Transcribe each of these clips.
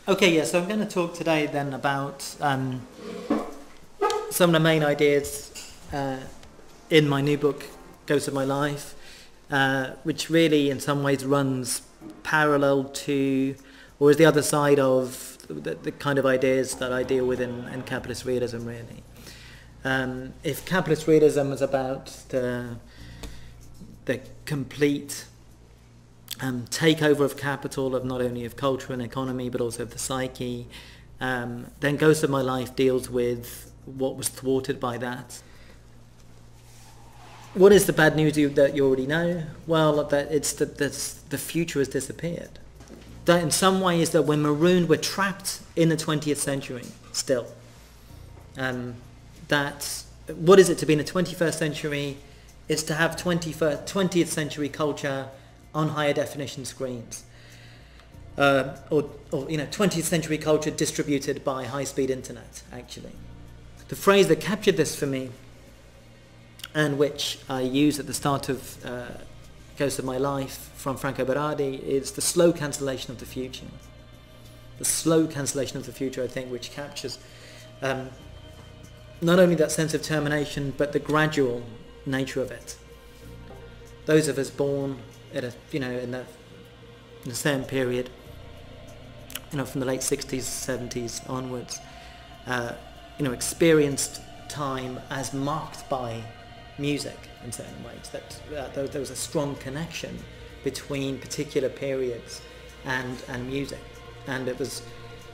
Okay, yeah, so I'm going to talk today then about some of the main ideas in my new book, Ghosts of My Life, which really in some ways runs parallel to, or is the other side of the kind of ideas that I deal with in capitalist realism, really. If capitalist realism was about the complete takeover of capital, of not only of culture and economy but also of the psyche, then Ghosts of My Life deals with what was thwarted by that. What is the bad news that you already know? Well, that it's that the future has disappeared. That in some ways that we're marooned, we're trapped in the 20th century still. That what is it to be in the 21st century? It's to have 20th century culture on higher definition screens, or 20th century culture distributed by high-speed internet. Actually, the phrase that captured this for me, and which I use at the start of Ghosts of My Life from Franco Berardi, is the slow cancellation of the future. The slow cancellation of the future, I think, which captures not only that sense of termination, but the gradual nature of it. Those of us born at in the same period, from the late 60s, 70s onwards, experienced time as marked by music in certain ways. That there was a strong connection between particular periods and music, and it was,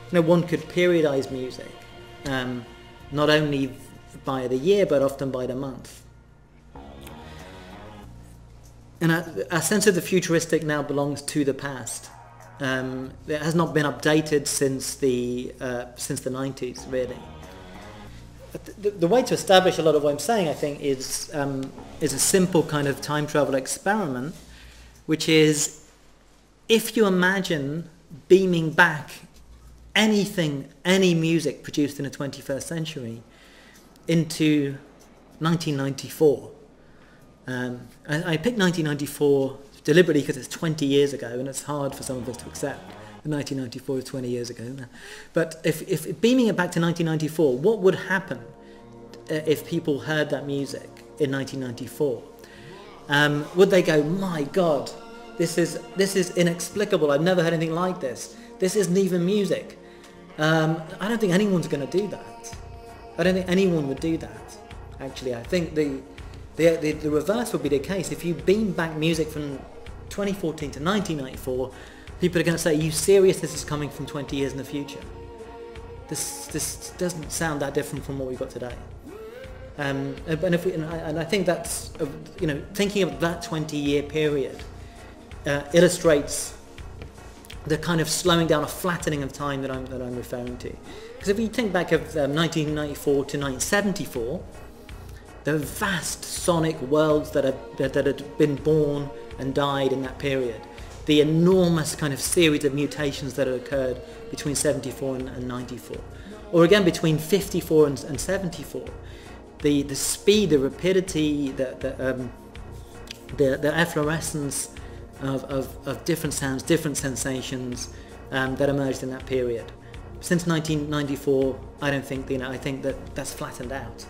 one could periodize music, not only by the year but often by the month. And a sense of the futuristic now belongs to the past. It has not been updated since the 90s, really. The way to establish a lot of what I'm saying, I think, is a simple kind of time travel experiment, which is, if you imagine beaming back any music produced in the 21st century into 1994. I picked 1994 deliberately because it's 20 years ago, and it's hard for some of us to accept that 1994 is 20 years ago. But if beaming it back to 1994, what would happen if people heard that music in 1994? Would they go, "My God, this is inexplicable. I've never heard anything like this. This isn't even music." I don't think anyone's going to do that. I don't think anyone would do that. Actually, I think the reverse would be the case. If you beam back music from 2014 to 1994, people are going to say, "Are you serious? This is coming from 20 years in the future. This doesn't sound that different from what we've got today." And I think that's thinking of that 20-year period illustrates the kind of slowing down, a flattening of time that I'm referring to. Because if you think back of 1994 to 1974. The vast sonic worlds that had been born and died in that period, the enormous kind of series of mutations that had occurred between 74 and 94, or again between 54 and 74, the speed, the rapidity, the efflorescence of different sounds, different sensations that emerged in that period. Since 1994, I don't think I think that's flattened out.